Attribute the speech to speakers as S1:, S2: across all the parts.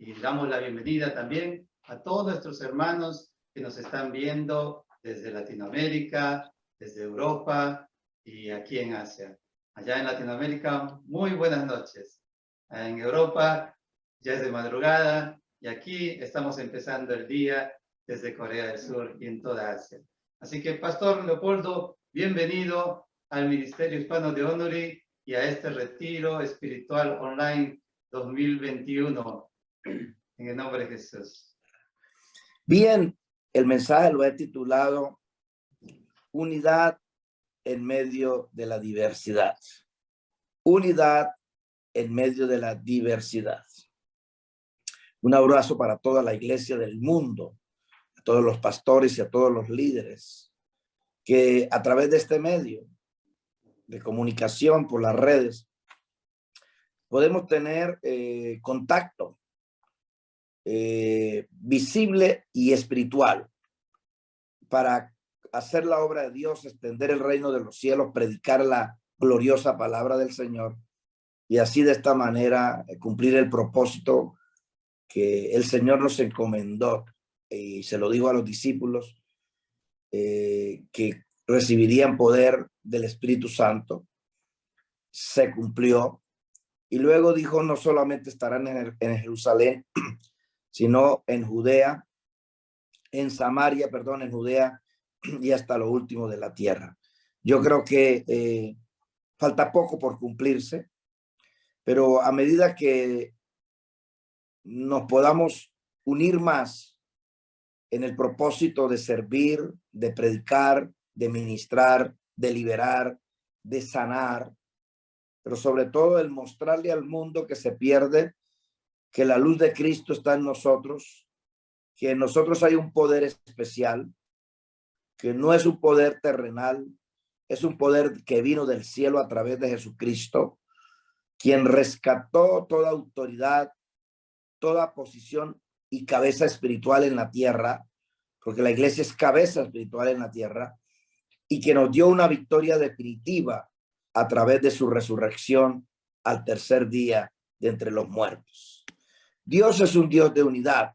S1: Y damos la bienvenida también a todos nuestros hermanos que nos están viendo desde Latinoamérica, desde Europa y aquí en Asia. Allá en Latinoamérica, muy buenas noches. En Europa ya es de madrugada y aquí estamos empezando el día desde Corea del Sur y en toda Asia. Así que, Pastor Leopoldo, bienvenido al Ministerio Hispano de Honorí y a este retiro espiritual online 2021. En el nombre de Jesús.
S2: Bien, el mensaje lo he titulado Unidad en medio de la diversidad. Unidad en medio de la diversidad. Un abrazo para toda la iglesia del mundo, a todos los pastores y a todos los líderes que a través de este medio de comunicación por las redes podemos tener contacto visible y espiritual para hacer la obra de Dios, extender el reino de los cielos, predicar la gloriosa palabra del Señor y así de esta manera cumplir el propósito que el Señor nos encomendó y se lo dijo a los discípulos que recibirían poder del Espíritu Santo. Se cumplió y luego dijo no solamente estarán en Jerusalén, sino en Judea, en Samaria, perdón, en Judea y hasta lo último de la tierra. Yo creo que falta poco por cumplirse, pero a medida que nos podamos unir más en el propósito de servir, de predicar, de ministrar, de liberar, de sanar, pero sobre todo el mostrarle al mundo que se pierde que la luz de Cristo está en nosotros, que en nosotros hay un poder especial, que no es un poder terrenal, es un poder que vino del cielo a través de Jesucristo, quien rescató toda autoridad, toda posición y cabeza espiritual en la tierra, porque la iglesia es cabeza espiritual en la tierra, y que nos dio una victoria definitiva a través de su resurrección al tercer día de entre los muertos. Dios es un Dios de unidad.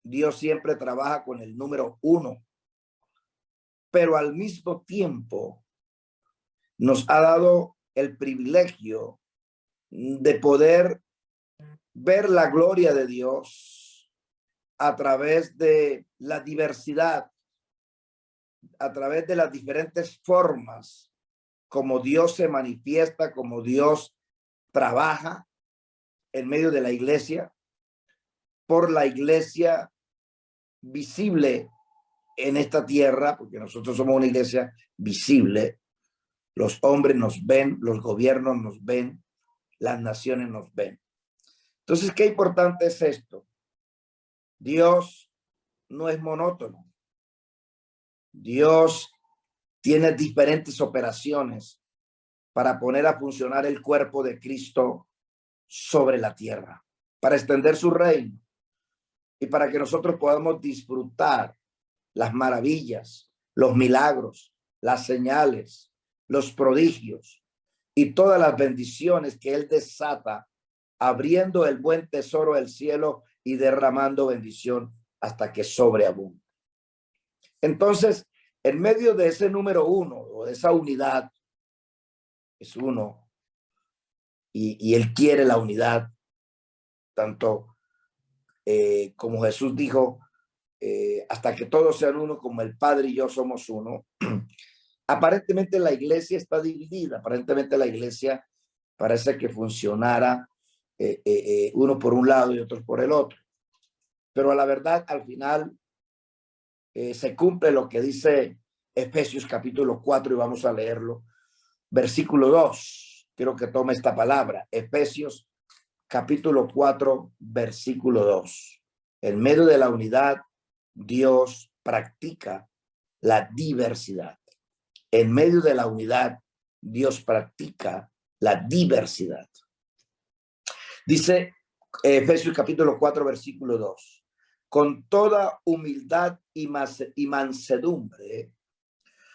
S2: Dios siempre trabaja con el número 1, pero al mismo tiempo nos ha dado el privilegio de poder ver la gloria de Dios a través de la diversidad, a través de las diferentes formas como Dios se manifiesta, como Dios trabaja en medio de la iglesia, por la iglesia visible en esta tierra, porque nosotros somos una iglesia visible. Los hombres nos ven, los gobiernos nos ven, las naciones nos ven. Entonces, qué importante es esto. Dios no es monótono. Dios tiene diferentes operaciones para poner a funcionar el cuerpo de Cristo sobre la tierra, para extender su reino y para que nosotros podamos disfrutar las maravillas, los milagros, las señales, los prodigios y todas las bendiciones que Él desata, abriendo el buen tesoro del cielo y derramando bendición hasta que sobreabunde. Entonces, en medio de ese número 1 o de esa unidad, es uno, y Él quiere la unidad, tanto como Jesús dijo, hasta que todos sean uno, como el Padre y yo somos uno. Aparentemente la iglesia está dividida, aparentemente la iglesia parece que funcionara uno por un lado y otros por el otro. Pero a la verdad, al final, se cumple lo que dice Efesios capítulo 4 y vamos a leerlo. Versículo 2, quiero que tome esta palabra. Efesios capítulo 4, versículo 2. En medio de la unidad, Dios practica la diversidad. En medio de la unidad, Dios practica la diversidad. Dice Efesios capítulo 4, versículo 2. Con toda humildad y mansedumbre,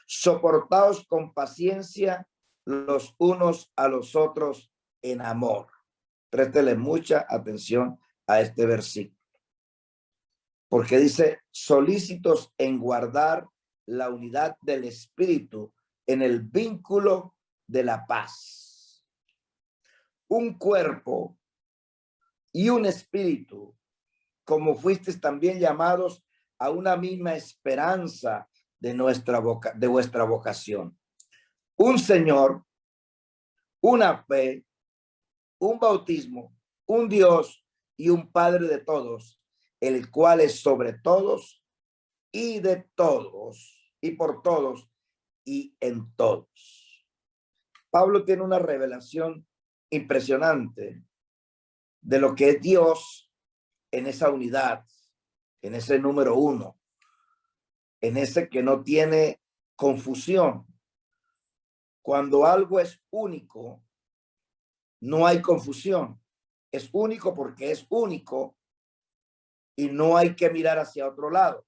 S2: soportaos con paciencia los unos a los otros en amor. Préstele mucha atención a este versículo, porque dice, solícitos en guardar la unidad del espíritu en el vínculo de la paz. Un cuerpo y un espíritu, como fuisteis también llamados a una misma esperanza de vuestra vocación. Un Señor, una fe, un bautismo, un Dios y un Padre de todos, el cual es sobre todos y de todos y por todos y en todos. Pablo tiene una revelación impresionante de lo que es Dios en esa unidad, en ese número uno, en ese que no tiene confusión. Cuando algo es único, no hay confusión. Es único porque es único y no hay que mirar hacia otro lado.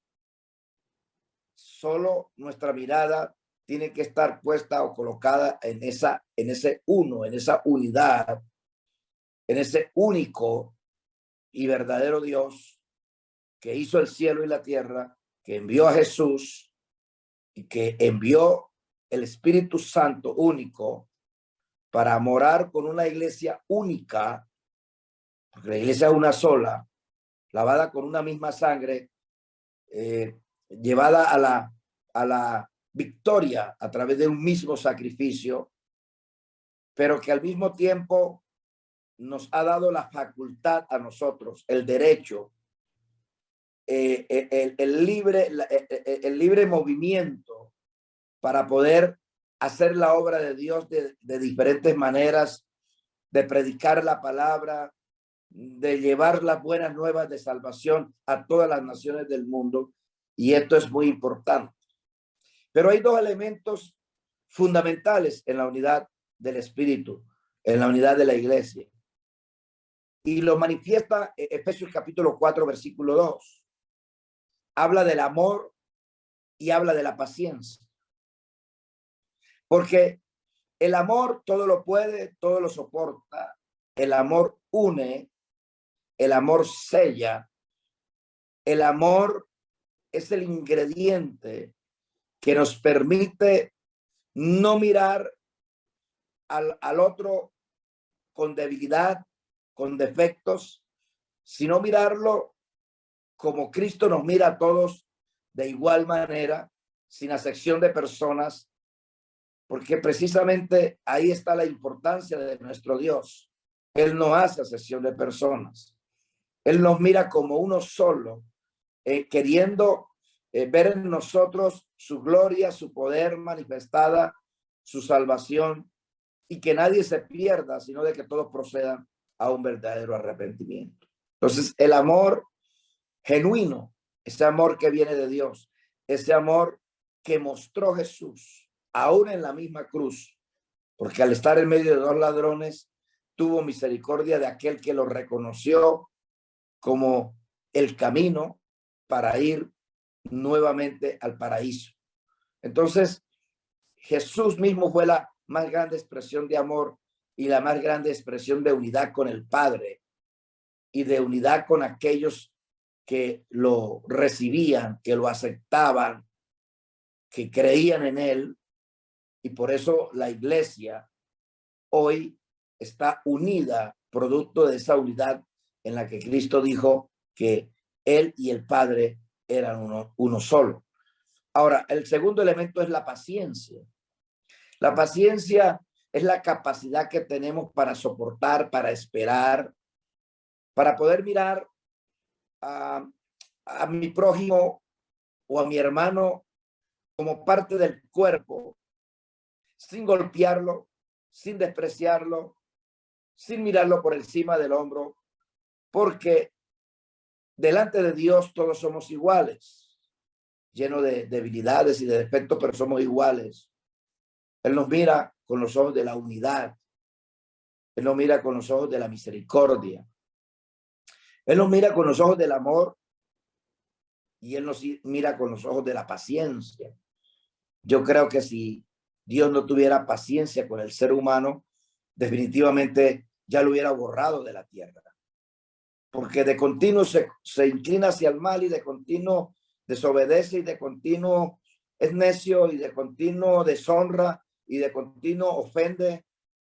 S2: Solo nuestra mirada tiene que estar puesta o colocada en ese uno, en esa unidad, en ese único y verdadero Dios que hizo el cielo y la tierra, que envió a Jesús y que envió el Espíritu Santo único para morar con una iglesia única, porque la iglesia es una sola, lavada con una misma sangre, llevada a la victoria a través de un mismo sacrificio, pero que al mismo tiempo nos ha dado la facultad a nosotros, el derecho, el libre movimiento para poder hacer la obra de Dios de diferentes maneras, de predicar la palabra, de llevar las buenas nuevas de salvación a todas las naciones del mundo. Y esto es muy importante. Pero hay dos elementos fundamentales en la unidad del Espíritu, en la unidad de la iglesia. Y lo manifiesta Efesios capítulo 4, versículo 2. Habla del amor y habla de la paciencia. Porque el amor todo lo puede, todo lo soporta. El amor une, el amor sella. El amor es el ingrediente que nos permite no mirar al otro con debilidad, con defectos, sino mirarlo como Cristo nos mira a todos de igual manera, sin acepción de personas, porque precisamente ahí está la importancia de nuestro Dios. Él no hace acepción de personas. Él nos mira como uno solo, queriendo ver en nosotros su gloria, su poder manifestada, su salvación, y que nadie se pierda, sino de que todos procedan a un verdadero arrepentimiento. Entonces, el amor genuino, ese amor que viene de Dios, ese amor que mostró Jesús, aún en la misma cruz, porque al estar en medio de dos ladrones, tuvo misericordia de aquel que lo reconoció como el camino para ir nuevamente al paraíso. Entonces, Jesús mismo fue la más grande expresión de amor y la más grande expresión de unidad con el Padre y de unidad con aquellos que lo recibían, que lo aceptaban, que creían en él. Y por eso la iglesia hoy está unida, producto de esa unidad en la que Cristo dijo que él y el Padre eran uno solo. Ahora, el segundo elemento es la paciencia. La paciencia es la capacidad que tenemos para soportar, para esperar, para poder mirar a mi prójimo o a mi hermano como parte del cuerpo, sin golpearlo, sin despreciarlo, sin mirarlo por encima del hombro, porque delante de Dios todos somos iguales, llenos de debilidades y de defectos, pero somos iguales. Él nos mira con los ojos de la unidad. Él nos mira con los ojos de la misericordia. Él nos mira con los ojos del amor y Él nos mira con los ojos de la paciencia. Yo creo que si Dios no tuviera paciencia con el ser humano, definitivamente ya lo hubiera borrado de la tierra. porque de continuo se inclina hacia el mal y de continuo desobedece y de continuo es necio y de continuo deshonra y de continuo ofende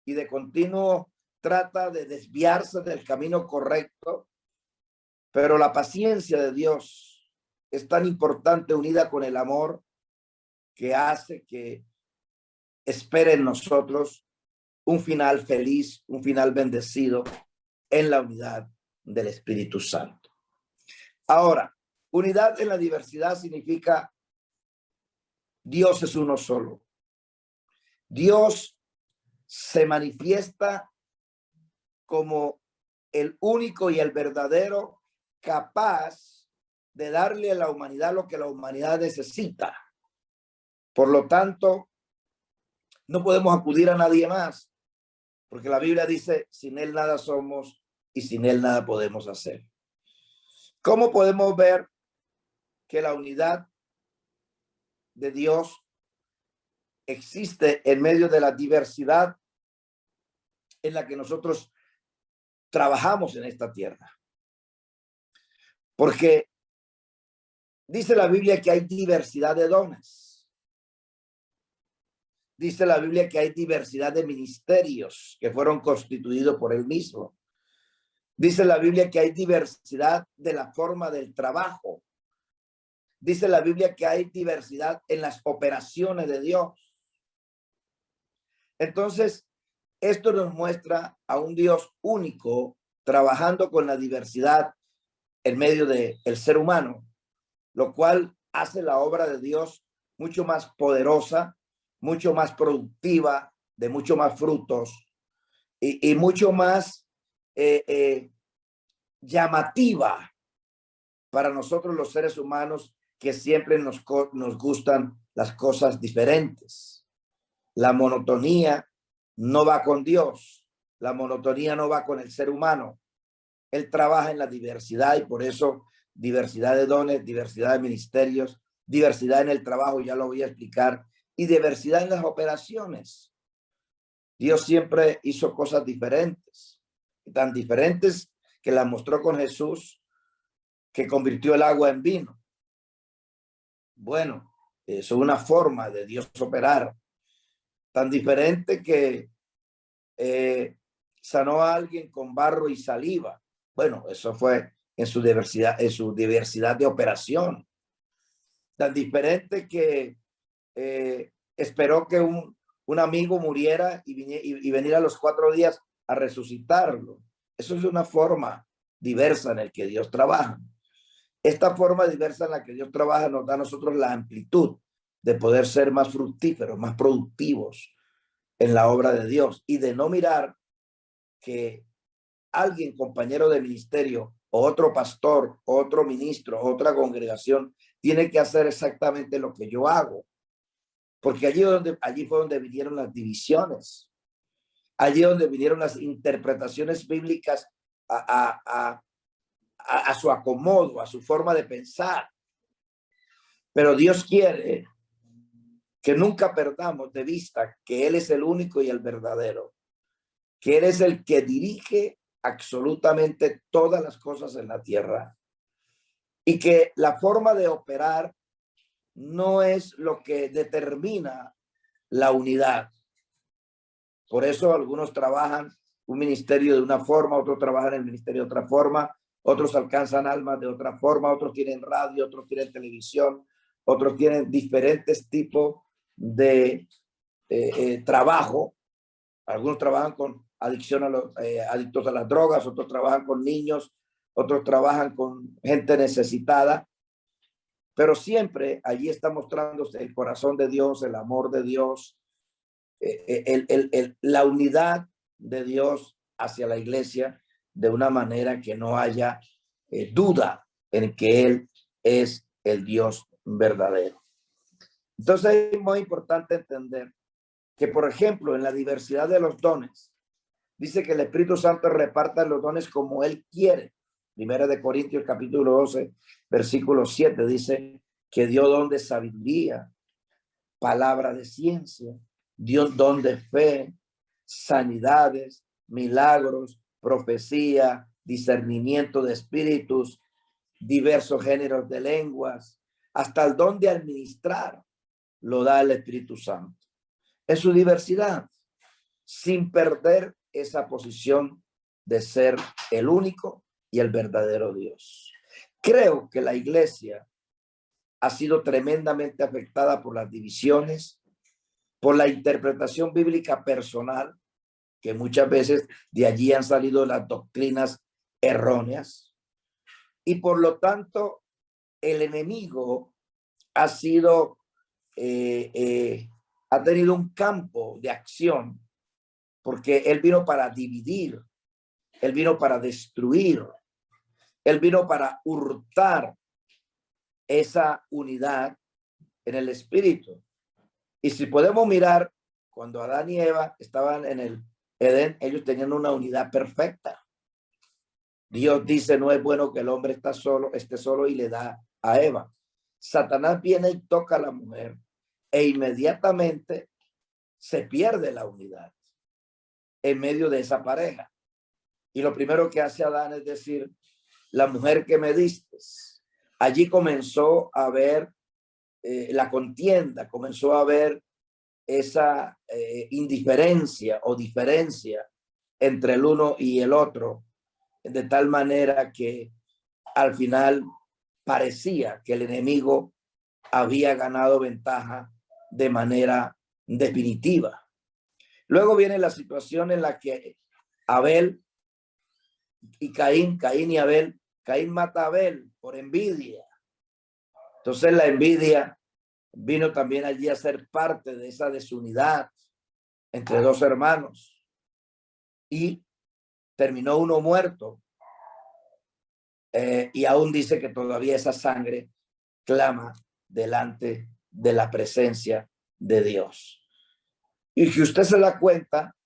S2: y de continuo trata de desviarse del camino correcto. Pero la paciencia de Dios es tan importante, unida con el amor, que hace que espere en nosotros un final feliz, un final bendecido en la unidad del Espíritu Santo. Ahora, unidad en la diversidad significa Dios es uno solo. Dios se manifiesta como el único y el verdadero, capaz de darle a la humanidad lo que la humanidad necesita. Por lo tanto, no podemos acudir a nadie más, porque la Biblia dice, sin él nada somos y sin él nada podemos hacer. ¿Cómo podemos ver que la unidad de Dios existe en medio de la diversidad en la que nosotros trabajamos en esta tierra? Porque dice la Biblia que hay diversidad de dones. Dice la Biblia que hay diversidad de ministerios que fueron constituidos por él mismo. Dice la Biblia que hay diversidad de la forma del trabajo. Dice la Biblia que hay diversidad en las operaciones de Dios. Entonces, esto nos muestra a un Dios único trabajando con la diversidad en medio del ser humano, lo cual hace la obra de Dios mucho más poderosa, mucho más productiva, de mucho más frutos y mucho más llamativa para nosotros los seres humanos, que siempre nos gustan las cosas diferentes. La monotonía no va con Dios, la monotonía no va con el ser humano. Él trabaja en la diversidad y por eso diversidad de dones, diversidad de ministerios, diversidad en el trabajo, ya lo voy a explicar, y diversidad en las operaciones. Dios siempre hizo cosas diferentes, tan diferentes que las mostró con Jesús, que convirtió el agua en vino. Bueno, eso es una forma de Dios operar, tan diferente que sanó a alguien con barro y saliva. Bueno, eso fue en su diversidad de operación. Tan diferente que esperó que un amigo muriera y venir a los 4 días a resucitarlo. Eso es una forma diversa en la que Dios trabaja. Esta forma diversa en la que Dios trabaja nos da a nosotros la amplitud de poder ser más fructíferos, más productivos en la obra de Dios y de no mirar que alguien, compañero de ministerio, o otro pastor, otro ministro, otra congregación, tiene que hacer exactamente lo que yo hago. Porque allí fue donde vinieron las divisiones. Allí donde vinieron las interpretaciones bíblicas a su acomodo, a su forma de pensar. Pero Dios quiere que nunca perdamos de vista que Él es el único y el verdadero, que Él es el que dirige absolutamente todas las cosas en la tierra y que la forma de operar no es lo que determina la unidad. Por eso algunos trabajan un ministerio de una forma, otros trabajan el ministerio de otra forma, otros alcanzan almas de otra forma, otros tienen radio, otros tienen televisión, otros tienen diferentes tipos de trabajo. Algunos trabajan con adicción a los adictos a las drogas, otros trabajan con niños, otros trabajan con gente necesitada, pero siempre allí está mostrándose el corazón de Dios, el amor de Dios, la unidad de Dios hacia la iglesia, de una manera que no haya duda en que Él es el Dios verdadero. Entonces es muy importante entender que, por ejemplo, en la diversidad de los dones, dice que el Espíritu Santo reparta los dones como Él quiere. Primera de Corintios capítulo 12, versículo 7, dice que dio don de sabiduría, palabra de ciencia, dio don de fe, sanidades, milagros, profecía, discernimiento de espíritus, diversos géneros de lenguas, hasta el don de administrar lo da el Espíritu Santo. En su diversidad, sin perder esa posición de ser el único y el verdadero Dios. Creo que la iglesia ha sido tremendamente afectada por las divisiones, por la interpretación bíblica personal, que muchas veces de allí han salido las doctrinas erróneas, y por lo tanto el enemigo ha sido, ha tenido un campo de acción, porque él vino para dividir, él vino para destruir, él vino para hurtar esa unidad en el espíritu. Y si podemos mirar, cuando Adán y Eva estaban en el Edén, ellos tenían una unidad perfecta. Dios dice, no es bueno que el hombre esté solo y le da a Eva. Satanás viene y toca a la mujer e inmediatamente se pierde la unidad en medio de esa pareja. Y lo primero que hace Adán es decir, la mujer que me diste. Allí comenzó a haber la contienda, comenzó a haber esa indiferencia o diferencia entre el uno y el otro, de tal manera que al final parecía que el enemigo había ganado ventaja de manera definitiva. Luego viene la situación en la que Abel y Caín y Abel, Caín mata a Abel por envidia. Entonces la envidia vino también allí a ser parte de esa desunidad entre dos hermanos y terminó uno muerto. Y aún dice que todavía esa sangre clama delante de la presencia de Dios. Y si usted se da cuenta,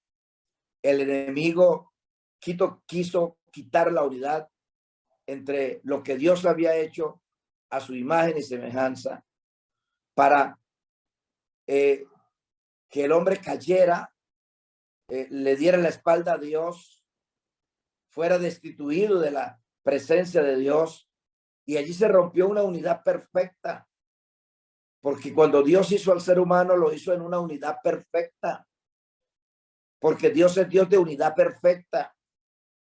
S2: el enemigo quiso quitar la unidad entre lo que Dios había hecho a su imagen y semejanza para que el hombre cayera, le diera la espalda a Dios, fuera destituido de la presencia de Dios, y allí se rompió una unidad perfecta, porque cuando Dios hizo al ser humano lo hizo en una unidad perfecta, porque Dios es Dios de unidad perfecta,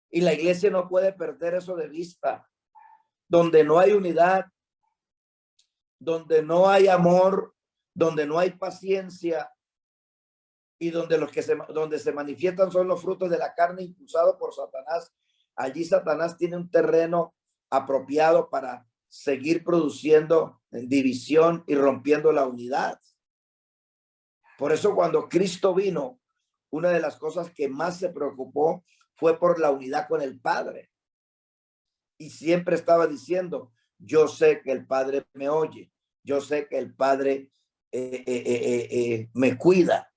S2: y la iglesia no puede perder eso de vista. Donde no hay unidad, donde no hay amor, donde no hay paciencia, y donde donde se manifiestan son los frutos de la carne impulsados por Satanás, allí Satanás tiene un terreno apropiado para seguir produciendo división y rompiendo la unidad. Por eso cuando Cristo vino, una de las cosas que más se preocupó fue por la unidad con el Padre. Y siempre estaba diciendo, yo sé que el Padre me oye, yo sé que el Padre me cuida.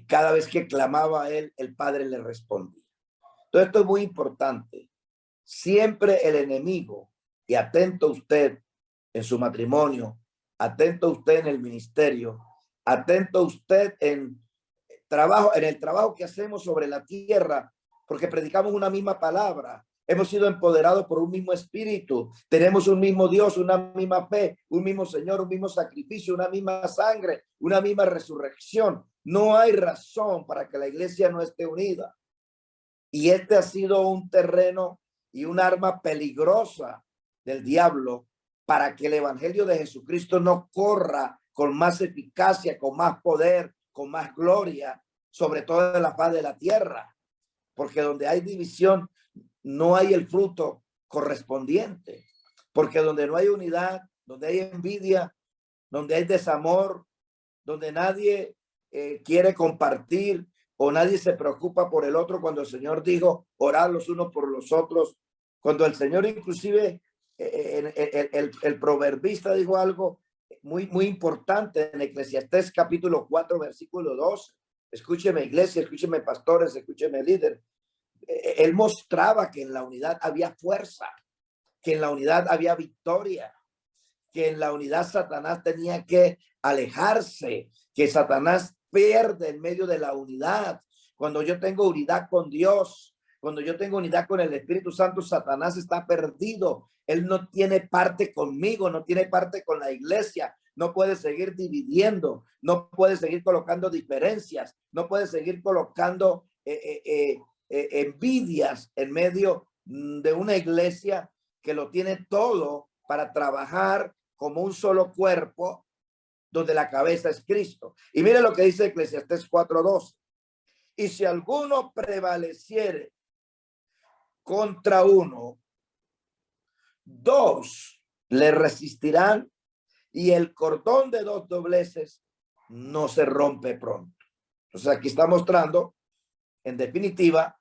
S2: Cada vez que clamaba a él, el Padre le respondía. Entonces esto es muy importante. Siempre el enemigo, y atento usted en su matrimonio, atento usted en el ministerio, atento usted en el trabajo que hacemos sobre la tierra, porque predicamos una misma palabra. Hemos sido empoderados por un mismo espíritu. Tenemos un mismo Dios, una misma fe, un mismo Señor, un mismo sacrificio, una misma sangre, una misma resurrección. No hay razón para que la iglesia no esté unida. Y este ha sido un terreno y un arma peligrosa del diablo para que el evangelio de Jesucristo no corra con más eficacia, con más poder, con más gloria, sobre todo en la faz de la tierra. Porque donde hay división, no hay el fruto correspondiente, porque donde no hay unidad, donde hay envidia, donde hay desamor, donde nadie quiere compartir o nadie se preocupa por el otro, cuando el Señor dijo, orad los unos por los otros, cuando el Señor inclusive, el proverbista dijo algo muy importante en Eclesiastés capítulo 4, versículo 2, escúcheme iglesia, escúcheme pastores, escúcheme líder. Él mostraba que en la unidad había fuerza, que en la unidad había victoria, que en la unidad Satanás tenía que alejarse, que Satanás pierde en medio de la unidad. Cuando yo tengo unidad con Dios, Cuando yo tengo unidad con el Espíritu Santo, Satanás está perdido. Él no tiene parte conmigo, no tiene parte con la iglesia. No puede seguir dividiendo, no puede seguir colocando diferencias, no puede seguir colocando envidias en medio de una iglesia que lo tiene todo para trabajar como un solo cuerpo, donde la cabeza es Cristo. Y mire lo que dice Eclesiastés 4:12. Y si alguno prevaleciere contra uno, dos le resistirán, y el cordón de dos dobleces no se rompe pronto. Entonces aquí está mostrando, en definitiva,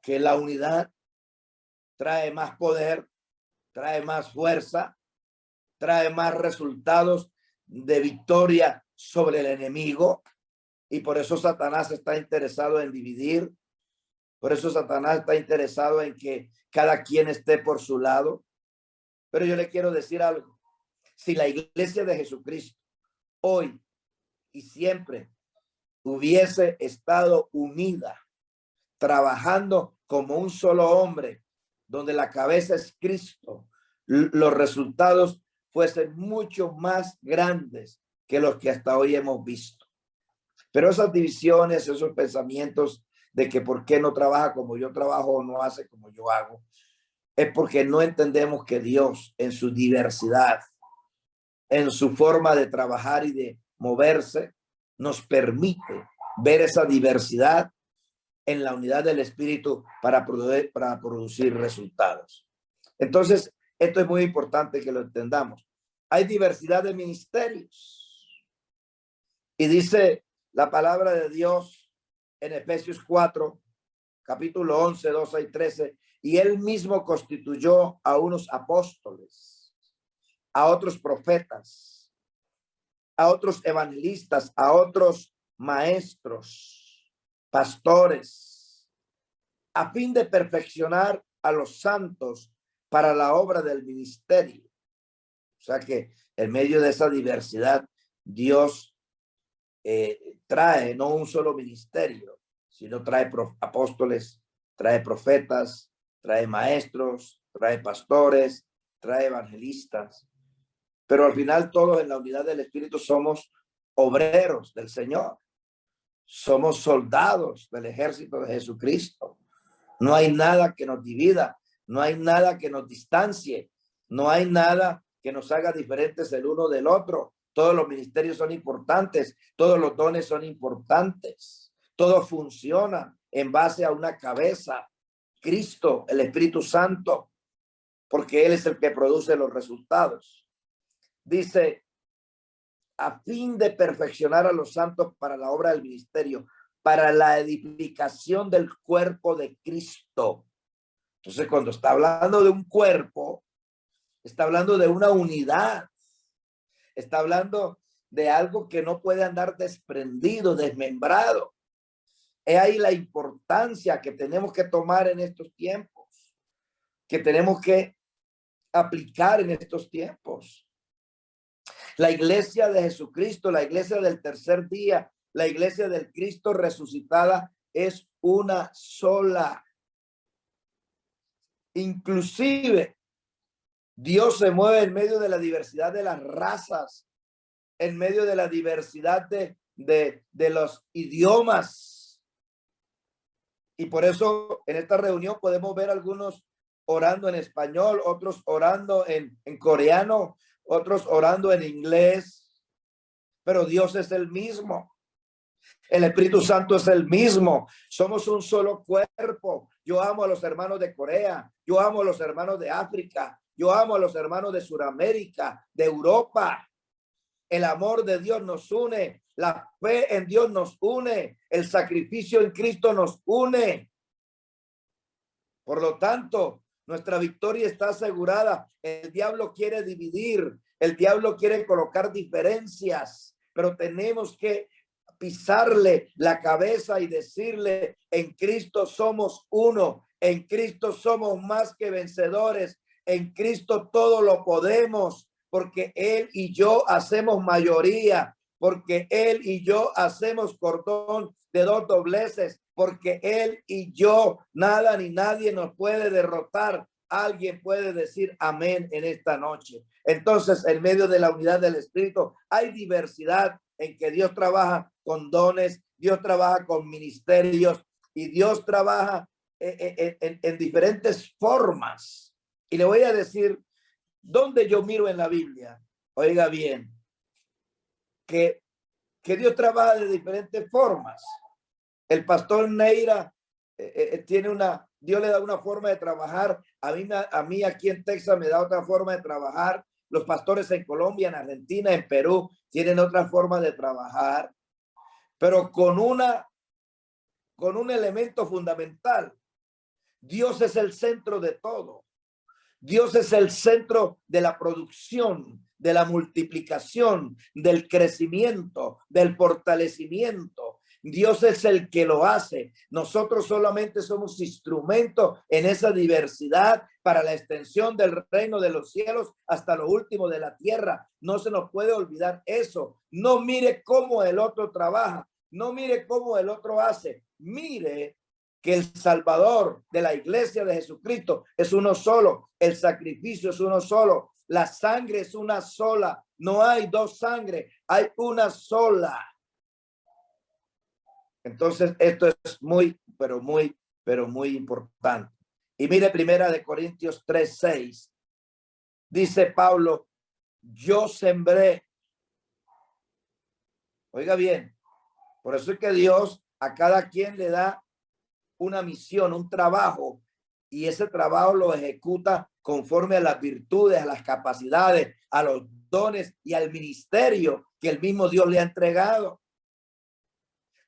S2: que la unidad trae más poder, trae más fuerza, trae más resultados de victoria sobre el enemigo. Y por eso Satanás está interesado en dividir. Por eso Satanás está interesado en que cada quien esté por su lado. Pero yo le quiero decir algo. Si la iglesia de Jesucristo hoy y siempre hubiese estado unida, trabajando como un solo hombre, donde la cabeza es Cristo, los resultados fuesen mucho más grandes que los que hasta hoy hemos visto. Pero esas divisiones, esos pensamientos de que por qué no trabaja como yo trabajo o no hace como yo hago, es porque no entendemos que Dios en su diversidad, en su forma de trabajar y de moverse, nos permite ver esa diversidad en la unidad del Espíritu para producir resultados. Entonces, esto es muy importante que lo entendamos. Hay diversidad de ministerios. Y dice la palabra de Dios en Efesios 4, capítulo 11, 12 y 13, y él mismo constituyó a unos apóstoles, a otros profetas, a otros evangelistas, a otros maestros, pastores, a fin de perfeccionar a los santos para la obra del ministerio. O sea que en medio de esa diversidad, Dios trae no un solo ministerio, sino trae apóstoles, trae profetas, trae maestros, trae pastores, trae evangelistas. Pero al final todos en la unidad del Espíritu somos obreros del Señor. Somos soldados del ejército de Jesucristo. No hay nada que nos divida, no hay nada que nos distancie, no hay nada que nos haga diferentes el uno del otro. Todos los ministerios son importantes, todos los dones son importantes, todo funciona en base a una cabeza, Cristo, el Espíritu Santo, porque Él es el que produce los resultados. Dice, a fin de perfeccionar a los santos para la obra del ministerio, para la edificación del cuerpo de Cristo. Entonces, cuando está hablando de un cuerpo, está hablando de una unidad, está hablando de algo que no puede andar desprendido, desmembrado. Es ahí la importancia que tenemos que tomar en estos tiempos, que tenemos que aplicar en estos tiempos. La iglesia de Jesucristo, la iglesia del tercer día, la iglesia del Cristo resucitada es una sola. Inclusive, Dios se mueve en medio de la diversidad de las razas, en medio de la diversidad de los idiomas. Y por eso en esta reunión podemos ver algunos orando en español, otros orando en coreano, otros orando en inglés, pero Dios es el mismo. El Espíritu Santo es el mismo. Somos un solo cuerpo. Yo amo a los hermanos de Corea. Yo amo a los hermanos de África. Yo amo a los hermanos de Sudamérica, de Europa. El amor de Dios nos une. La fe en Dios nos une. El sacrificio en Cristo nos une. Por lo tanto, nuestra victoria está asegurada. El diablo quiere dividir. El diablo quiere colocar diferencias. Pero tenemos que pisarle la cabeza y decirle, en Cristo somos uno, en Cristo somos más que vencedores, en Cristo todo lo podemos, porque Él y yo hacemos mayoría, porque Él y yo hacemos cordón de dos dobleces, porque Él y yo, nada ni nadie nos puede derrotar. Alguien puede decir amén en esta noche. Entonces, en medio de la unidad del Espíritu, hay diversidad en que Dios trabaja con dones, Dios trabaja con ministerios y Dios trabaja en diferentes formas. Y le voy a decir dónde yo miro en la Biblia, oiga bien, que Dios trabaja de diferentes formas. El pastor Neira tiene Dios le da una forma de trabajar. A mí aquí en Texas me da otra forma de trabajar. Los pastores en Colombia, en Argentina, en Perú tienen otra forma de trabajar, pero con un elemento fundamental. Dios es el centro de todo. Dios es el centro de la producción, de la multiplicación, del crecimiento, del fortalecimiento. Dios es el que lo hace. Nosotros solamente somos instrumentos en esa diversidad para la extensión del reino de los cielos hasta lo último de la tierra. No se nos puede olvidar eso. No mire cómo el otro trabaja. No mire cómo el otro hace. Mire que el Salvador de la iglesia de Jesucristo es uno solo. El sacrificio es uno solo. La sangre es una sola. No hay dos sangres, hay una sola. Entonces, esto es muy, pero muy importante. Y mire, Primera de Corintios 3:6. Dice Pablo, yo sembré. Oiga bien, por eso es que Dios a cada quien le da una misión, un trabajo, y ese trabajo lo ejecuta conforme a las virtudes, a las capacidades, a los dones y al ministerio que el mismo Dios le ha entregado.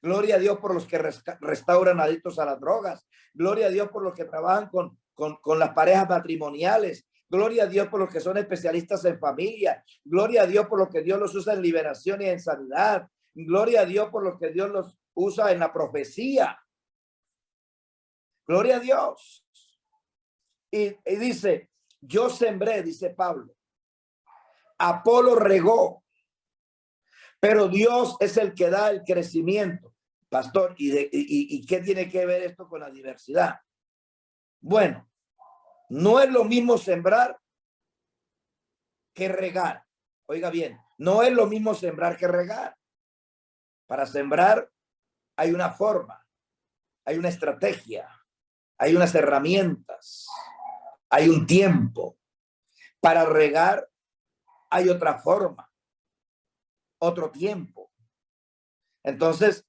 S2: Gloria a Dios por los que restauran adictos a las drogas. Gloria a Dios por los que trabajan con las parejas matrimoniales. Gloria a Dios por los que son especialistas en familia. Gloria a Dios por los que Dios los usa en liberación y en sanidad. Gloria a Dios por los que Dios los usa en la profecía. Gloria a Dios. Y dice, yo sembré, dice Pablo. Apolo regó, pero Dios es el que da el crecimiento. Pastor, ¿y qué tiene que ver esto con la diversidad? Bueno, no es lo mismo sembrar que regar. Oiga bien, no es lo mismo sembrar que regar. Para sembrar hay una forma, hay una estrategia, hay unas herramientas, hay un tiempo. Para regar hay otra forma, otro tiempo. Entonces,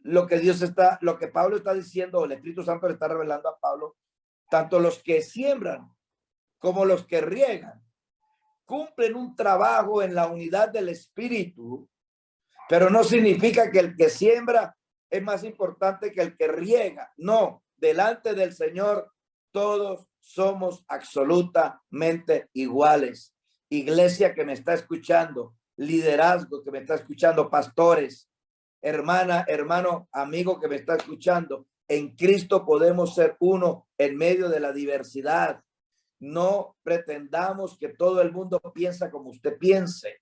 S2: lo que Pablo está diciendo, el Espíritu Santo le está revelando a Pablo, tanto los que siembran como los que riegan cumplen un trabajo en la unidad del Espíritu, pero no significa que el que siembra es más importante que el que riega. No, delante del Señor todos somos absolutamente iguales. Iglesia que me está escuchando, liderazgo que me está escuchando, pastores, hermana, hermano, amigo que me está escuchando, en Cristo podemos ser uno en medio de la diversidad. No pretendamos que todo el mundo piensa como usted piense.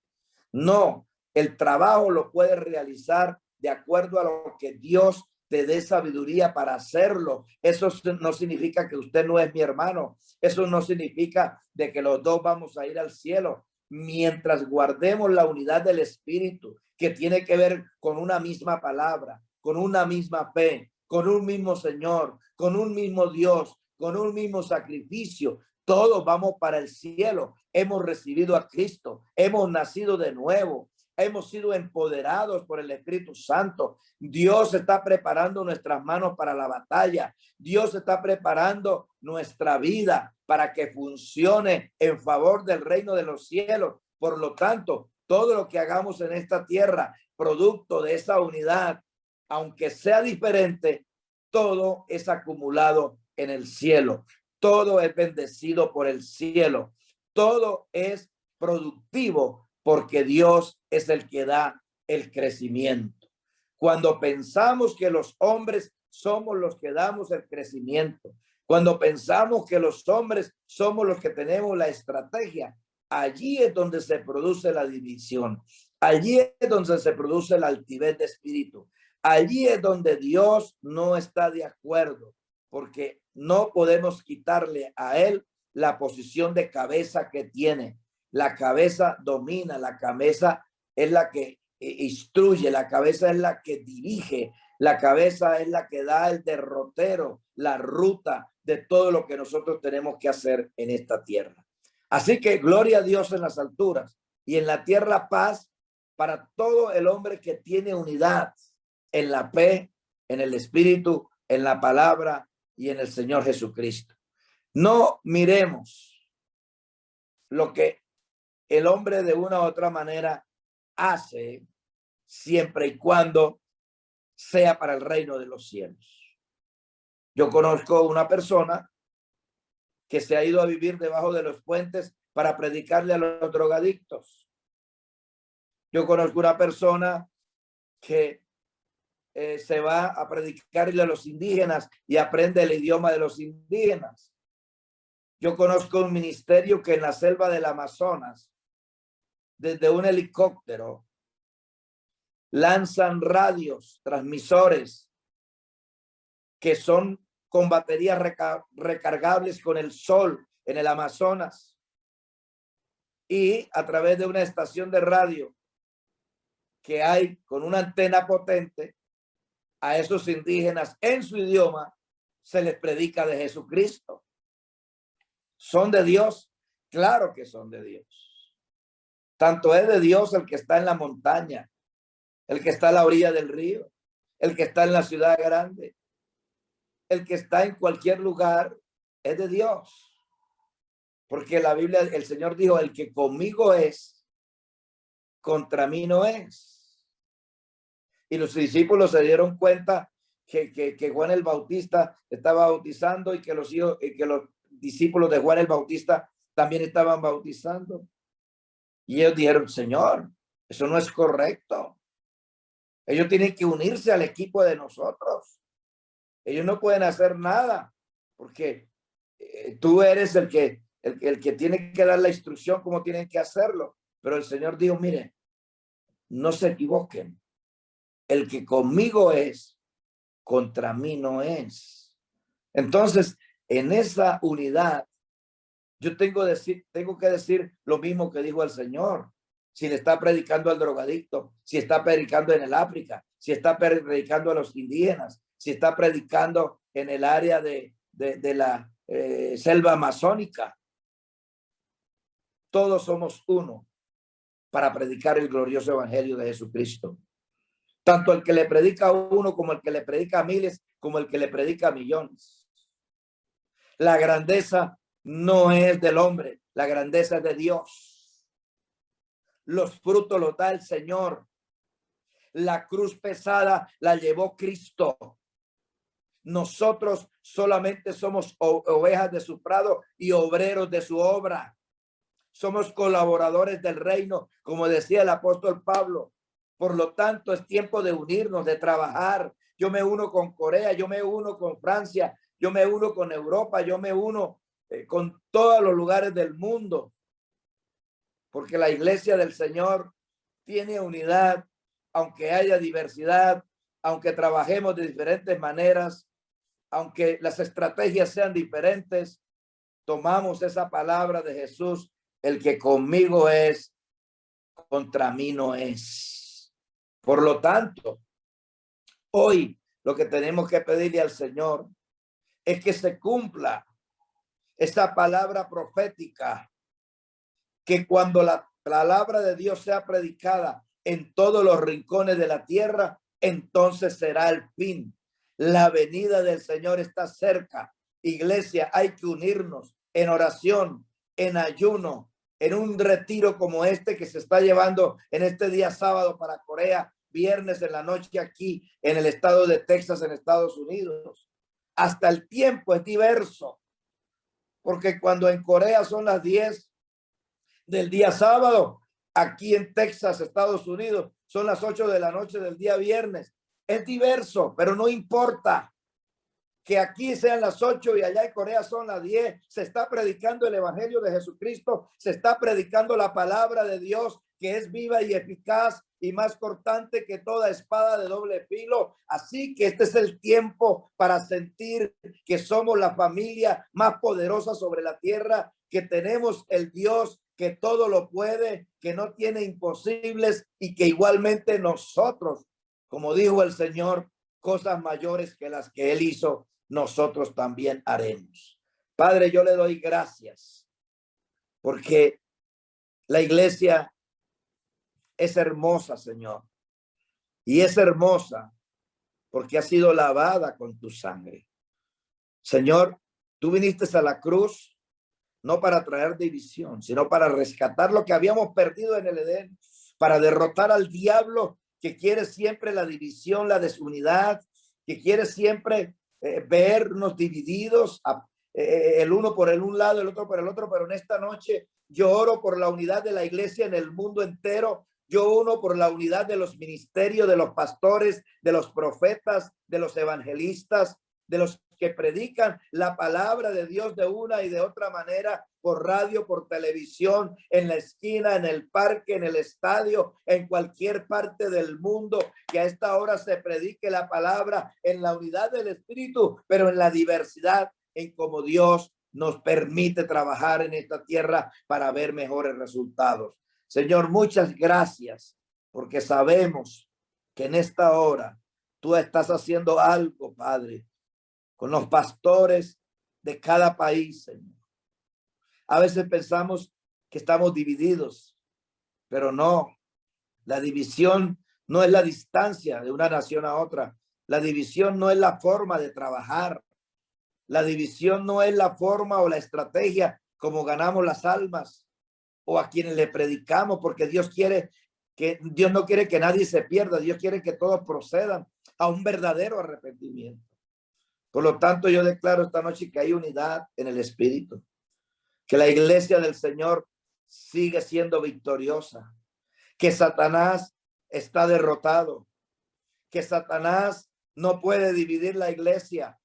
S2: No, el trabajo lo puede realizar de acuerdo a lo que Dios te dé sabiduría para hacerlo. Eso no significa que usted no es mi hermano. Eso no significa de que los dos vamos a ir al cielo. Mientras guardemos la unidad del Espíritu, que tiene que ver con una misma palabra, con una misma fe, con un mismo Señor, con un mismo Dios, con un mismo sacrificio. Todos vamos para el cielo. Hemos recibido a Cristo, hemos nacido de nuevo, hemos sido empoderados por el Espíritu Santo. Dios está preparando nuestras manos para la batalla. Dios está preparando nuestra vida para que funcione en favor del reino de los cielos. Por lo tanto, todo lo que hagamos en esta tierra, producto de esa unidad, aunque sea diferente, todo es acumulado en el cielo. Todo es bendecido por el cielo. Todo es productivo porque Dios es el que da el crecimiento. Cuando pensamos que los hombres somos los que damos el crecimiento, cuando pensamos que los hombres somos los que tenemos la estrategia, allí es donde se produce la división. Allí es donde se produce la altivez de espíritu. Allí es donde Dios no está de acuerdo, porque no podemos quitarle a él la posición de cabeza que tiene. La cabeza domina, la cabeza es la que instruye, la cabeza es la que dirige, la cabeza es la que da el derrotero, la ruta de todo lo que nosotros tenemos que hacer en esta tierra. Así que gloria a Dios en las alturas y en la tierra paz para todo el hombre que tiene unidad en la fe, en el espíritu, en la palabra y en el Señor Jesucristo. No miremos lo que el hombre de una u otra manera hace siempre y cuando sea para el reino de los cielos. Yo conozco una persona que se ha ido a vivir debajo de los puentes para predicarle a los drogadictos. Yo conozco una persona que se va a predicarle a los indígenas y aprende el idioma de los indígenas. Yo conozco un ministerio que en la selva del Amazonas, desde un helicóptero, lanzan radios, transmisores, que son con baterías recargables con el sol en el Amazonas. Y a través de una estación de radio que hay con una antena potente, a esos indígenas en su idioma se les predica de Jesucristo. ¿Son de Dios? Claro que son de Dios. Tanto es de Dios el que está en la montaña, el que está a la orilla del río, el que está en la ciudad grande, el que está en cualquier lugar, es de Dios. Porque la Biblia, el Señor dijo, el que conmigo es, contra mí no es. Y los discípulos se dieron cuenta que Juan el Bautista estaba bautizando y que los discípulos de Juan el Bautista también estaban bautizando. Y ellos dijeron, Señor, eso no es correcto. Ellos tienen que unirse al equipo de nosotros. Ellos no pueden hacer nada porque tú eres el que tiene que dar la instrucción cómo tienen que hacerlo. Pero el Señor dijo, mire, no se equivoquen. El que conmigo es, contra mí no es. Entonces, en esa unidad, yo tengo que decir lo mismo que dijo el Señor. Si le está predicando al drogadicto, si está predicando en el África, si está predicando a los indígenas, si está predicando en el área de la selva amazónica. Todos somos uno para predicar el glorioso evangelio de Jesucristo. Tanto el que le predica a uno como el que le predica a miles, como el que le predica a millones. La grandeza no es del hombre, la grandeza es de Dios. Los frutos los da el Señor. La cruz pesada la llevó Cristo. Nosotros solamente somos ovejas de su prado y obreros de su obra. Somos colaboradores del reino, como decía el apóstol Pablo. Por lo tanto, es tiempo de unirnos, de trabajar. Yo me uno con Corea, yo me uno con Francia, yo me uno con Europa, yo me uno con todos los lugares del mundo. Porque la iglesia del Señor tiene unidad, aunque haya diversidad, aunque trabajemos de diferentes maneras, aunque las estrategias sean diferentes, tomamos esa palabra de Jesús, el que conmigo es, contra mí no es. Por lo tanto, hoy lo que tenemos que pedirle al Señor es que se cumpla esa palabra profética, que cuando la palabra de Dios sea predicada en todos los rincones de la tierra, entonces será el fin. La venida del Señor está cerca. Iglesia, hay que unirnos en oración, en ayuno, en un retiro como este que se está llevando en este día sábado para Corea, viernes en la noche aquí en el estado de Texas, en Estados Unidos. Hasta el tiempo es diverso, porque cuando en Corea son las 10 del día sábado, aquí en Texas, Estados Unidos, son las 8 de la noche del día viernes. Es diverso, pero no importa. que aquí sean las 8 y allá en Corea son las 10. Se está predicando el evangelio de Jesucristo, se está predicando la palabra de Dios, que es viva y eficaz y más cortante que toda espada de doble filo. Así que este es el tiempo para sentir que somos la familia más poderosa sobre la tierra, que tenemos el Dios que todo lo puede, que no tiene imposibles, y que igualmente nosotros, como dijo el Señor, cosas mayores que las que Él hizo, nosotros también haremos. Padre, yo le doy gracias porque la iglesia es hermosa, Señor, y es hermosa porque ha sido lavada con tu sangre. Señor, tú viniste a la cruz no para traer división, sino para rescatar lo que habíamos perdido en el Edén, para derrotar al diablo que quiere siempre la división, la desunidad, que quiere siempre vernos divididos, el uno por el un lado, el otro por el otro. Pero en esta noche yo oro por la unidad de la iglesia en el mundo entero. Yo oro por la unidad de los ministerios, de los pastores, de los profetas, de los evangelistas, de los que predican la palabra de Dios de una y de otra manera, por radio, por televisión, en la esquina, en el parque, en el estadio, en cualquier parte del mundo, que a esta hora se predique la palabra en la unidad del Espíritu, pero en la diversidad, en cómo Dios nos permite trabajar en esta tierra para ver mejores resultados. Señor, muchas gracias, porque sabemos que en esta hora tú estás haciendo algo, Padre, con los pastores de cada país, Señor. A veces pensamos que estamos divididos, pero no. La división no es la distancia de una nación a otra. La división no es la forma de trabajar. La división no es la forma o la estrategia como ganamos las almas o a quienes le predicamos, porque Dios no quiere que nadie se pierda. Dios quiere que todos procedan a un verdadero arrepentimiento. Por lo tanto, yo declaro esta noche que hay unidad en el Espíritu, que la iglesia del Señor sigue siendo victoriosa, que Satanás está derrotado, que Satanás no puede dividir la iglesia,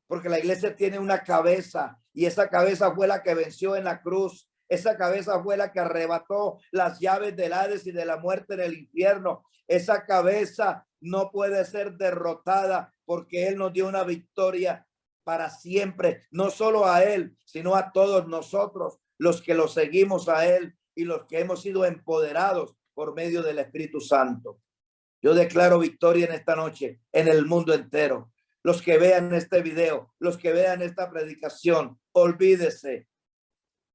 S2: porque la iglesia tiene una cabeza, y esa cabeza fue la que venció en la cruz. Esa cabeza fue la que arrebató las llaves del Hades y de la muerte en el infierno. Esa cabeza no puede ser derrotada, porque Él nos dio una victoria para siempre, no solo a Él, sino a todos nosotros, los que lo seguimos a Él y los que hemos sido empoderados por medio del Espíritu Santo. Yo declaro victoria en esta noche en el mundo entero. Los que vean este video, los que vean esta predicación, olvídese.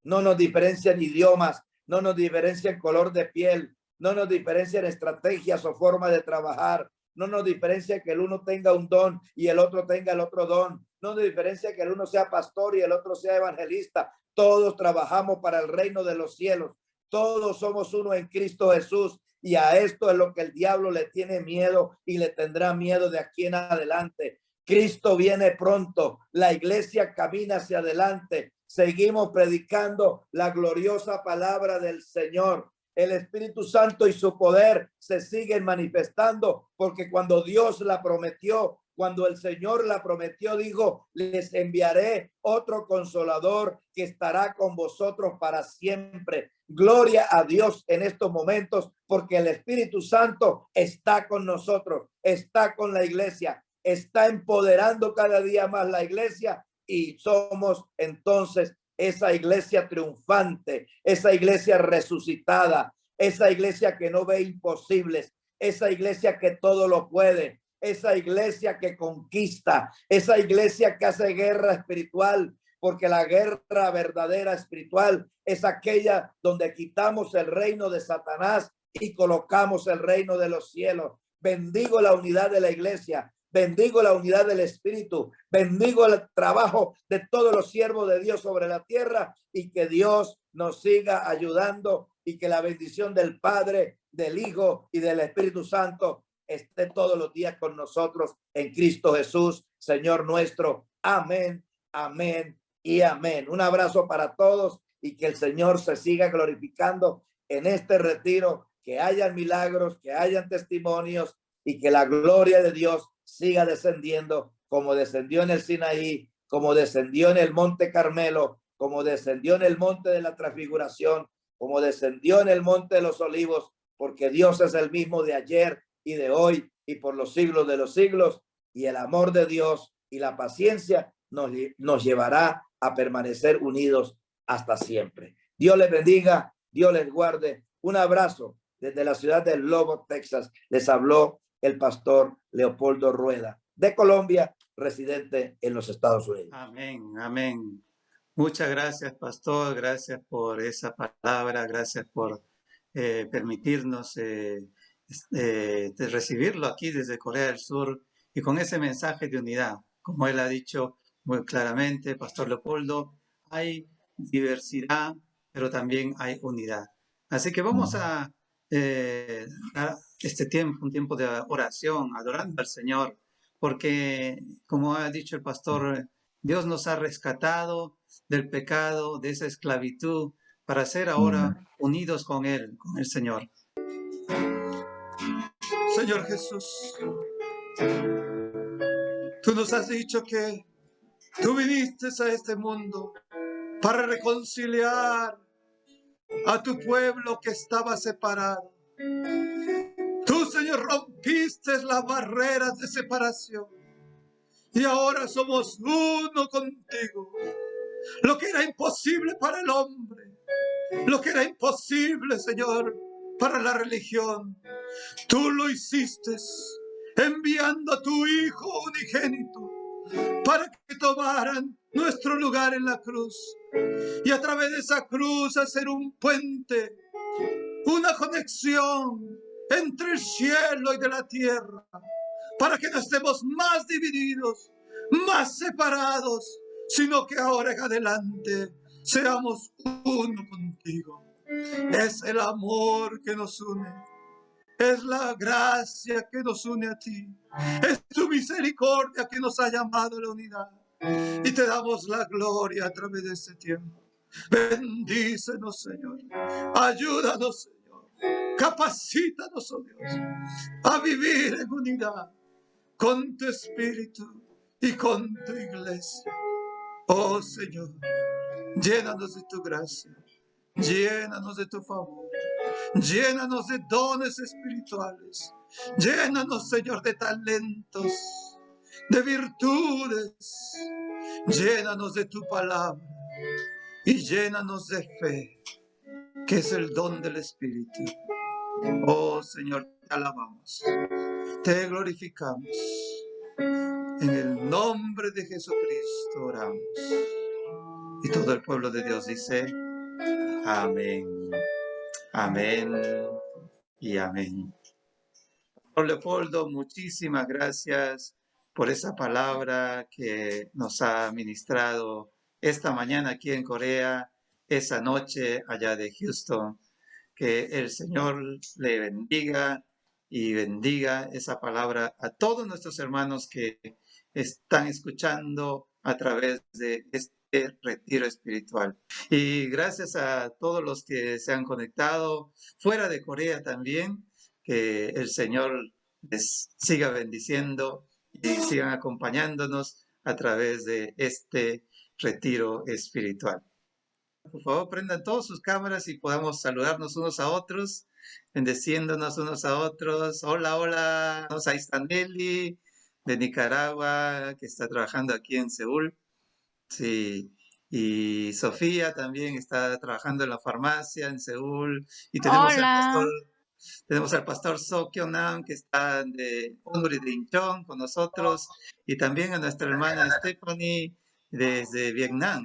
S2: No nos diferencian idiomas, no nos diferencian color de piel, no nos diferencian estrategias o forma de trabajar, no nos diferencia que el uno tenga un don y el otro tenga el otro don, no nos diferencia que el uno sea pastor y el otro sea evangelista. Todos trabajamos para el reino de los cielos, todos somos uno en Cristo Jesús, y a esto es lo que el diablo le tiene miedo y le tendrá miedo de aquí en adelante. Cristo viene pronto, la iglesia camina hacia adelante. Seguimos predicando la gloriosa palabra del Señor. El Espíritu Santo y su poder se siguen manifestando, porque cuando Dios la prometió, cuando el Señor la prometió, dijo: les enviaré otro consolador que estará con vosotros para siempre. Gloria a Dios en estos momentos, porque el Espíritu Santo está con nosotros, está con la iglesia, está empoderando cada día más la iglesia, y somos entonces esa iglesia triunfante, esa iglesia resucitada, esa iglesia que no ve imposibles, esa iglesia que todo lo puede, esa iglesia que conquista, esa iglesia que hace guerra espiritual, porque la guerra verdadera espiritual es aquella donde quitamos el reino de Satanás y colocamos el reino de los cielos. Bendigo la unidad de la iglesia. Bendigo la unidad del Espíritu, bendigo el trabajo de todos los siervos de Dios sobre la tierra, y que Dios nos siga ayudando, y que la bendición del Padre, del Hijo y del Espíritu Santo esté todos los días con nosotros en Cristo Jesús, Señor nuestro. Amén, amén y amén. Un abrazo para todos, y que el Señor se siga glorificando en este retiro, que hayan milagros, que hayan testimonios, y que la gloria de Dios siga descendiendo como descendió en el Sinaí, como descendió en el Monte Carmelo, como descendió en el Monte de la Transfiguración, como descendió en el Monte de los Olivos, porque Dios es el mismo de ayer y de hoy y por los siglos de los siglos, y el amor de Dios y la paciencia nos llevará a permanecer unidos hasta siempre. Dios les bendiga, Dios les guarde. Un abrazo desde la ciudad de Lubbock, Texas. Les habló el pastor Leopoldo Rueda, de Colombia, residente en los Estados Unidos.
S1: Amén, amén. Muchas gracias, pastor. Gracias por esa palabra. Gracias por permitirnos recibirlo aquí desde Corea del Sur y con ese mensaje de unidad. Como él ha dicho muy claramente, pastor Leopoldo, hay diversidad, pero también hay unidad. Así que vamos a dar este tiempo, un tiempo de oración, adorando al Señor, porque como ha dicho el pastor, Dios nos ha rescatado del pecado, de esa esclavitud, para ser ahora unidos con Él, con el Señor. Señor Jesús, tú nos has dicho que tú viniste a este mundo para reconciliar a tu pueblo que estaba separado. Tú, Señor, rompiste las barreras de separación y ahora somos uno contigo. Lo que era imposible para el hombre, lo que era imposible, Señor, para la religión, tú lo hiciste enviando a tu Hijo unigénito para que tomaran nuestro lugar en la cruz y a través de esa cruz hacer un puente, una conexión entre el cielo y de la tierra, para que no estemos más divididos, más separados, sino que ahora en adelante seamos uno contigo. Es el amor que nos une, es la gracia que nos une a ti, es tu misericordia que nos ha llamado a la unidad y te damos la gloria a través de este tiempo. Bendícenos, Señor, ayúdanos, Señor, capacítanos, oh Dios, a vivir en unidad con tu espíritu y con tu iglesia. Oh Señor, llénanos de tu gracia, llénanos de tu favor, llénanos de dones espirituales, llénanos, Señor, de talentos, de virtudes, llénanos de tu palabra y llénanos de fe, que es el don del Espíritu. Oh Señor, te alabamos, te glorificamos. En el nombre de Jesucristo oramos. Y todo el pueblo de Dios dice, amén, amén y amén. Pastor Leopoldo, muchísimas gracias por esa palabra que nos ha ministrado esta mañana aquí en Corea, esa noche allá de Houston. Que el Señor le bendiga y bendiga esa palabra a todos nuestros hermanos que están escuchando a través de este retiro espiritual. Y gracias a todos los que se han conectado fuera de Corea también, que el Señor les siga bendiciendo y sigan acompañándonos a través de este retiro espiritual. Por favor, prendan todas sus cámaras y podamos saludarnos unos a otros, bendeciéndonos unos a otros. Hola, hola. Ahí está Nelly de Nicaragua, que está trabajando aquí en Seúl. Sí. Y Sofía también está trabajando en la farmacia en Seúl. Y
S3: Hola.
S1: tenemos al pastor So Kyung-nam, que está de Onguri de Incheon con nosotros. Y también a nuestra hermana Stephanie desde Vietnam.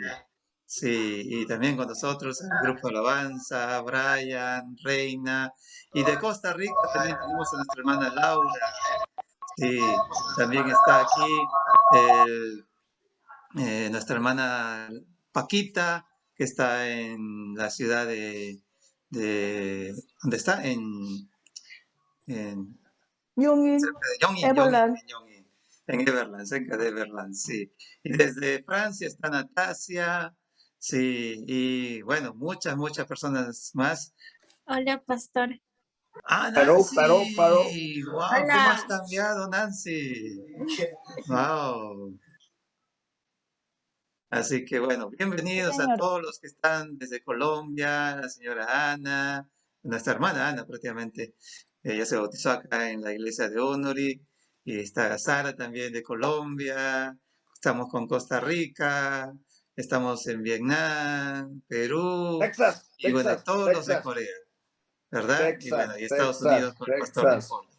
S1: Sí, y también con nosotros el grupo Alabanza, Brian, Reina, y de Costa Rica también tenemos a nuestra hermana Laura. Sí, también está aquí nuestra hermana Paquita, que está en la ciudad ¿dónde está? En
S3: Yungin,
S1: cerca de Yongin,
S3: Everland.
S1: en Everland, cerca de Everland, sí. Y desde Francia está Natasia, sí, y bueno, muchas personas más.
S3: Hola, pastor. Ah,
S2: Paró.
S3: Nancy. Wow, ¿cómo has
S4: Hola.
S3: cambiado, Nancy? Wow. Así que bueno,
S4: Sí,
S3: bienvenidos a
S4: señor.
S3: todos los que están desde Colombia, la señora Ana, nuestra hermana Ana prácticamente. Ella se bautizó acá en la iglesia de Honori, y está Sara también de Colombia. Estamos con Costa Rica, estamos en Vietnam, Perú y bueno, todos los de Corea, ¿verdad? Y bueno, y Estados Unidos con el pastor Leopoldo.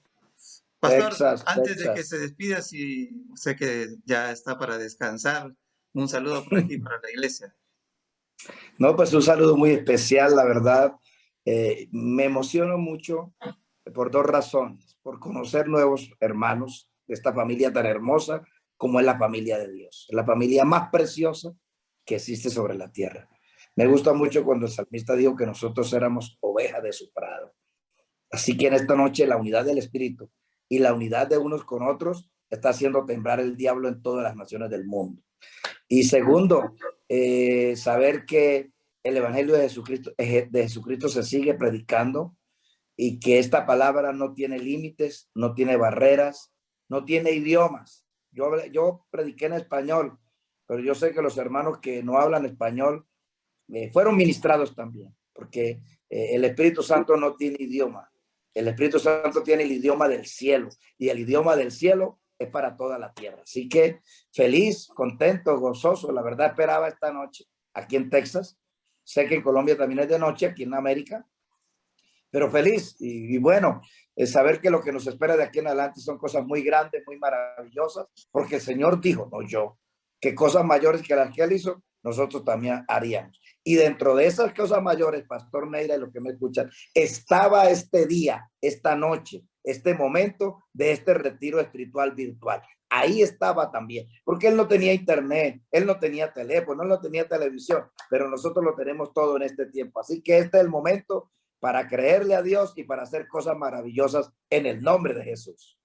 S3: Pastor, antes de que se despida, si sé que ya está para descansar, un saludo por aquí para la iglesia.
S2: No, pues un saludo muy especial, la verdad. Me emociono mucho por dos razones. Por conocer nuevos hermanos de esta familia tan hermosa como es la familia de Dios. La familia más preciosa que existe sobre la tierra. Me gusta mucho cuando el salmista dijo que nosotros éramos ovejas de su prado. Así que en esta noche la unidad del Espíritu y la unidad de unos con otros está haciendo temblar el diablo en todas las naciones del mundo. Y segundo, saber que el Evangelio de Jesucristo se sigue predicando y que esta palabra no tiene límites, no tiene barreras, no tiene idiomas. Yo prediqué en español, pero yo sé que los hermanos que no hablan español fueron ministrados también, porque el Espíritu Santo no tiene idioma. El Espíritu Santo tiene el idioma del cielo y el idioma del cielo es para toda la tierra. Así que feliz, contento, gozoso. La verdad esperaba esta noche aquí en Texas. Sé que en Colombia también es de noche, aquí en América, pero feliz y bueno, saber que lo que nos espera de aquí en adelante son cosas muy grandes, muy maravillosas, porque el Señor dijo, no yo, que cosas mayores que las que Él hizo, nosotros también haríamos. Y dentro de esas cosas mayores, Pastor Neira y los que me escuchan, estaba este día, esta noche, este momento de este retiro espiritual virtual. Ahí estaba también, porque él no tenía internet, él no tenía teléfono, él no tenía televisión, pero nosotros lo tenemos todo en este tiempo. Así que este es el momento para creerle a Dios y para hacer cosas maravillosas en el nombre de Jesús.